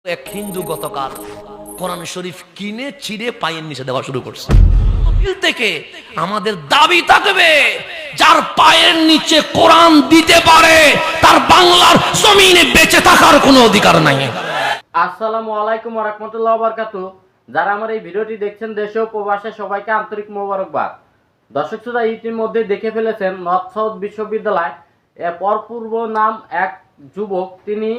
এক হিন্দু গতকাল কোরআন শরীফ কিনে ছিঁড়ে পায়ের নিচে দেওয়া শুরু করছে। থেকে আমাদের দাবি থাকবে, যার পায়ের নিচে কোরআন দিতে পারে তার বাংলার জমিনে বেঁচে থাকার কোনো অধিকার নাই। আসসালামু আলাইকুম ওয়া রাহমাতুল্লাহি ওয়া বারাকাতুহু। যারা আমার এই ভিডিওটি দেখছেন দেশে ও প্রবাসে সবাইকে আন্তরিক মোবারকবাদ। দর্শক শ্রোতা, ইতিমধ্যে দেখে ফেলেছেন নর্থ সাউথ বিশ্ববিদ্যালয় পরপূর্ব নাম এক যুবক, তিনি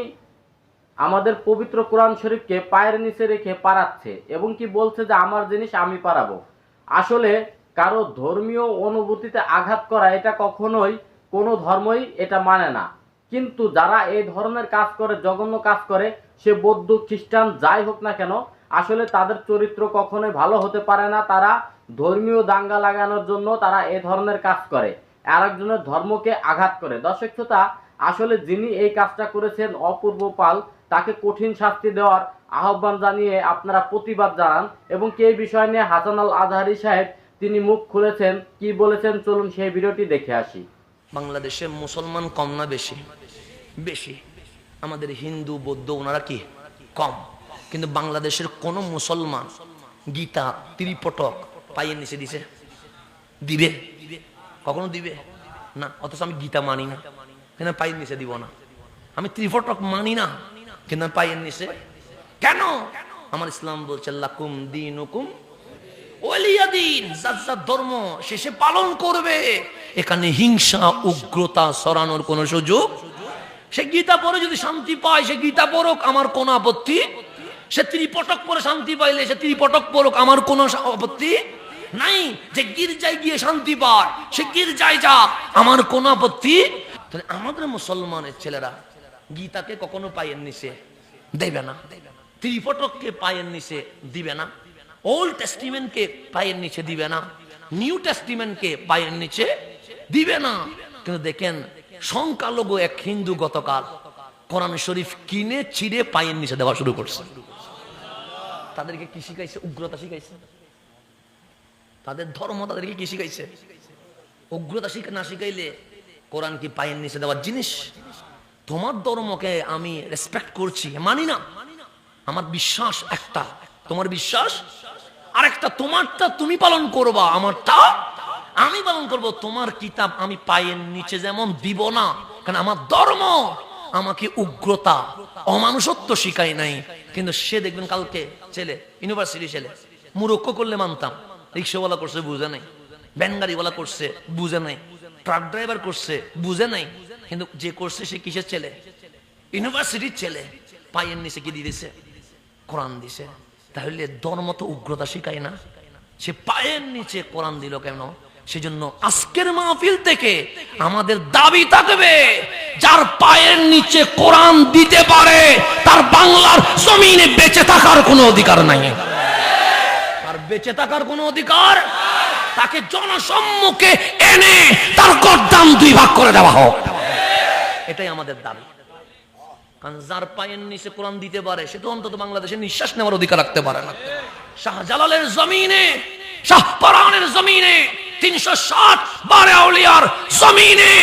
আমাদের পবিত্র কোরআন শরীফকে পায়ের নিচে রেখে পারাচ্ছে এবং কি বলছে যে আমার জিনিস আমি পারাবো। আসলে কারো ধর্মীয় অনুভূতিতে আঘাত করা এটা কখনোই কোনো ধর্মই এটা মানে না। কিন্তু যারা এই ধরনের কাজ করে, জঘন্য কাজ করে, সে বৌদ্ধ খ্রিস্টান যাই হোক না কেন, আসলে তাদের চরিত্র কখনোই ভালো হতে পারে না। তারা ধর্মীয় দাঙ্গা লাগানোর জন্য তারা এই ধরনের কাজ করে, আরেকজনের ধর্মকে আঘাত করে। দর্শক শ্রোতা, আসলে যিনি এই কাজটা করেছেন অপূর্ব পাল, তাকে কঠিন শাস্তি দেওয়ার আহ্বান জানিয়ে আপনারা প্রতিবাদ জানান। এবং কি এই বিষয় নিয়ে হাসান আল আজহারি সাহেব তিনি মুখ খুলেছেন, কি বলেছেন চলুন সেই ভিডিওটি দেখে আসি। বাংলাদেশে মুসলমান কম না বেশি? বেশি। আমাদের হিন্দু বৌদ্ধ ওনারা কি কম, কিন্তু বাংলাদেশের কোন মুসলমান গীতা ত্রিপটক পায়ের নিচে দিছে? দিবে? কখনো দিবে না। অথচ আমি গীতা মানি না, কিন্তু পায়ের নিচে দিব না। আমি ত্রিপটক মানি না, কিন্তু পায়ের নিচে কেন? আমার ইসলাম বলছে লাকুম দীনুকুম ওয়ালিয়া দিন, যার যার ধর্ম শেষে পালন করবে। এখানে হিংসা উগ্রতা ছড়ানোর কোনো সুযোগ। সে গীতা পড়ে যদি শান্তি পায় সে গীতা পড়ুক, আমার কোনো আপত্তি। সে ত্রিপটক পড়ে শান্তি পাইলে সে ত্রিপটক পড়ুক, আমার কোনো আপত্তি নাই। যে গির্জায় গিয়ে শান্তি পায় সে গির্জায় যাক, আমার কোনো আপত্তি। আমাদের মুসলমানের ছেলেরা গীতাকে কখনো পায়ের নিচে দেবে না, ত্রিপটককে পায়ের নিচে দিবে না, ওল্ড টেস্টিমেন্টকে পায়ের নিচে দিবে না, নিউ টেস্টিমেন্টকে পায়ের নিচে দিবে না। কিন্তু দেখেন, সংখ্যালঘু এক হিন্দু গতকাল কোরআন শরীফ কিনে ছিঁড়ে পায়ের নিচে দেওয়া শুরু করছে। তাদেরকে কি শিখাইছে? উগ্রতা শিখাইছে। তাদের ধর্ম তাদেরকে কি শিখাইছে? উগ্রতা না শিখাইলে কোরআন কি পায়ের নিচে দেওয়ার জিনিস? তোমার ধর্মকে আমি রেসপেক্ট করছি, মানি না। আমার বিশ্বাস একটা, তোমার বিশ্বাস আরেকটা। তোমারটা তুমি পালন করবা, আমারটা আমি পালন করব। তোমার কিতাব আমি পায়ের নিচে যেমন দিব না, কারণ আমার ধর্ম আমাকে উগ্রতা অমানুষত্ব শিখায় নাই। কিন্তু সে দেখবেন কালকে ছেলে, ইউনিভার্সিটি ছেলে, মুরক্ষ করলে মানতাম। রিক্সাওয়ালা করছে বুঝে নাই, ভ্যান গাড়িওয়ালা করছে বুঝে নাই, ট্রাক ড্রাইভার করছে বুঝে নাই, কিন্তু যে করছে সে কিসের ছেলে? ইউনিভার্সিটির ছেলে। পায়ের নিচে কি দিয়েছে? কোরআন দিছে। তাহলে ধর্ম তো উগ্রতা শিখায় না, সে পায়ের নিচে কোরআন দিল কেন? সেজন্য আজকের মাহফিল থেকে আমাদের দাবি থাকবে, যার পায়ের নিচে কোরআন দিতে পারে তার বাংলার জমিনে বেঁচে থাকার কোনো অধিকার নাই। আর বেঁচে থাকার কোনো অধিকার, তাকে জনসম্মুখে এনে তার গর্দান দুই ভাগ করে দেওয়া হোক, এটাই আমাদের দাবি। কারণ যার পায়ের নিচে কোরআন দিতে পারে সে তো অন্তত বাংলাদেশে নিঃশ্বাস নেওয়ার অধিকার রাখতে পারে না। শাহজালালের জমিনে, শাহপরানের জমিনে, 360 বারে আউলিয়ার জমিনে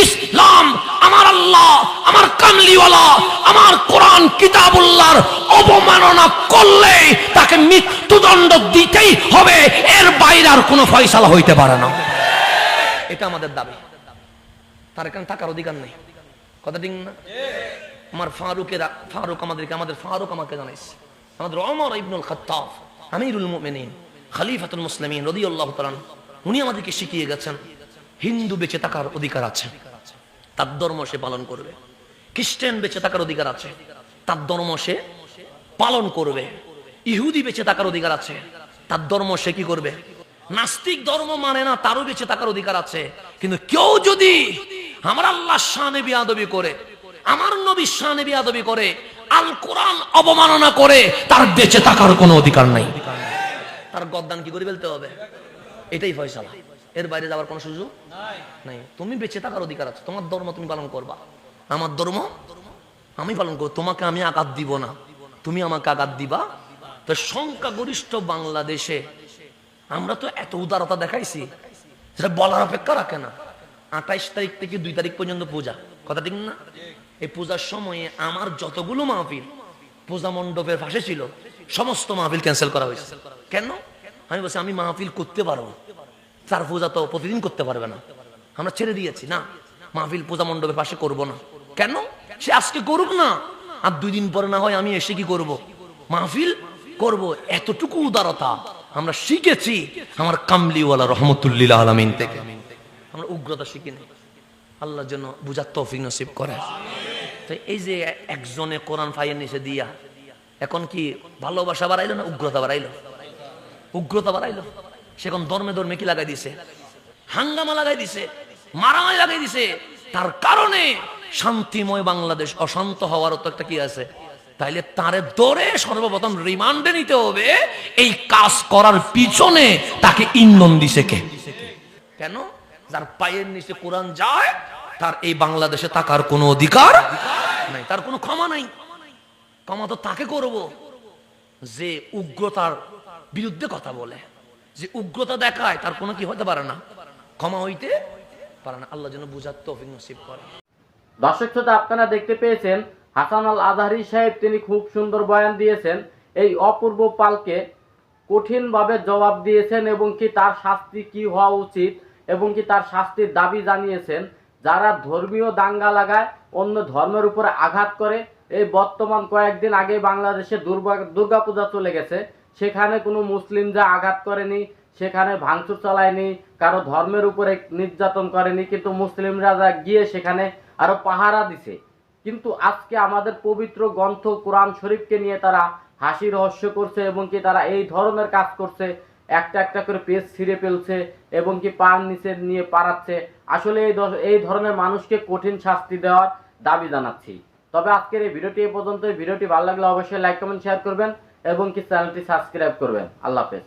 ইসলাম, আমার আল্লাহ, আমার কামলিওয়ালা, আমার কোরআন কিতাবুল্লাহর অবমাননা করলে তাকে মৃত্যুদণ্ড দিতেই হবে, এর বাইরে আর কোনো ফয়সালা হইতে পারে না। এটা আমাদের দাবি। তার এখানে থাকার অধিকার নেই। কথা ঠিক না? আমার ফারুক আমাকে জানাইছে, আমাদের ওমর ইবনুল খাত্তাব আমিরুল মুমিনিন খলিফাতুল মুসলিমিন রাদিয়াল্লাহু তাআলা, উনি আমাদেরকে শিখিয়ে গেছেন হিন্দু বেঁচে থাকার অধিকার আছে, তার ধর্ম সে পালন করবে। খ্রিস্টান বেঁচে থাকার অধিকার আছে, তার ধর্ম সে পালন করবে। ইহুদি বেঁচে থাকার অধিকার আছে, তার ধর্ম সে কি করবে? নাস্তিক ধর্ম মানে না, তারও বেঁচে থাকার অধিকার আছে। কিন্তু কেউ যদি আমার আল্লাহর শানে বিয়াদবি করে, আমার নবীর শানে বিয়াদবি করে, আল কোরআন অবমাননা করে, তার বেঁচে থাকার কোনো অধিকার নাই। তার গর্দান কি করে ফেলতে হবে, এটাই ফয়সালা। এর বাইরে যাওয়ার কোনো সুযোগ নাই। তুমি বেঁচে থাকার অধিকার আছে, তোমার ধর্ম তুমি পালন করবা, আমার ধর্ম আমি পালন করব। তোমাকে আমি আঘাত দিব না, তুমি আমাকে আঘাত দিবা। তো সংখ্যাগরিষ্ঠ বাংলাদেশে আমরা তো এত উদারতা দেখাইছি, সেটা বলার অপেক্ষা রাখে না। 28 তারিখ থেকে 2 তারিখ পর্যন্ত পূজা, কথা ঠিক না? এই পূজার সময়ে আমার যতগুলো মাহফিল পূজা মণ্ডপের পাশে ছিল, সমস্ত মাহফিল ক্যান্সেল করা হয়েছে। কেন? আমি বলছি আমি মাহফিল করতে পারবো, তার পূজা তো প্রতিদিন করতে পারবে না, আমরা ছেড়ে দিয়েছি, না মাহফিল পূজা মণ্ডপের পাশে করব না। কেন? সে আজকে করুক না, আর 2 দিন পরে না হয় আমি এসে কি করব, মাহফিল করব। এতটুকু উদারতা আমরা শিখেছি আমার কামলিওয়ালা রহমতুল্লিল আলামিন থেকে। আমরা উগ্রতা শিখিনি। আল্লাহর জন্য বুঝার তৌফিক নসিব করে। তো এই যে একজনে কোরআন ফাইয়ের নিচে দিয়া এখন কি ভালোবাসা বাড়াইলো না উগ্রতা বাড়াইলো? উগ্রতা বাড়াইলো। সে এখন ধর্মে ধর্মে কি লাগাই দিছে, হাঙ্গামা লাগাই দিছে, মারামারি লাগাই দিছে। তার কারণে শান্তিময় বাংলাদেশ অশান্ত হওয়ারও তো একটা কি আছে। তাইলে তারে ধরে সর্বপ্রথম রিমান্ডে নিতে হবে। এই কাজ করার পিছনে তাকে ইন্ধন দিছে কে? কেন? যার পায়ের নিচে কোরআন যায় তার এই বাংলাদেশে থাকার কোনো অধিকার নাই, তার কোনো ক্ষমা নাই। ক্ষমা তো তাকে করব যে উগ্রতার বিরুদ্ধে কথা বলে, যে উগ্রতা দেখায়, তার কোনো কি হতে পারে না, ক্ষমা হইতে পারে না। আল্লাহ যেন বুঝার তৌফিক নসিব করে। দর্শক শ্রোতা, আপনারা দেখতে পেয়েছেন হাসান আল আজহারী সাহেব, তিনি খুব সুন্দর বয়ান দিয়েছেন। এই অপূর্ব পালকে কঠিনভাবে জবাব দিয়েছেন এবং কি তার শাস্তি কি হওয়া উচিত এবং কি তার শাস্তির দাবি জানিয়েছেন। যারা ধর্মীয় দাঙ্গা লাগায়, অন্য ধর্মের উপরে আঘাত করে, এই বর্তমান কয়েকদিন আগে বাংলাদেশে দুর্গাপূজা চলে গেছে, সেখানে কোনো মুসলিম যা আঘাত করেনি, সেখানে ভাঙচুর চালায়নি, কারো ধর্মের উপরে নির্যাতন করেনি, কিন্তু মুসলিমরা যা গিয়ে সেখানে আরো পাহারা দিছে। কিন্তু আজকে আমাদের পবিত্র গ্রন্থ কোরআন শরীফকে নিয়ে তারা হাসি রহস্য করছে এবং কি তারা এই ধরনের কাজ করছে, একটা একটা করে পেজ ছিঁড়ে ফেলছে এবং কি পার নিচে নিয়ে পারাচ্ছে। আসলে এই ধরনের মানুষকে কঠিন শাস্তি দেওয়ার দাবি জানাচ্ছি। তবে আজকের এই ভিডিওটি এ পর্যন্ত। ভিডিওটি ভালো লাগলে অবশ্যই লাইক কমেন্ট শেয়ার করবেন এবং কি চ্যানেলটি সাবস্ক্রাইব করবেন। আল্লাহ হাফেজ।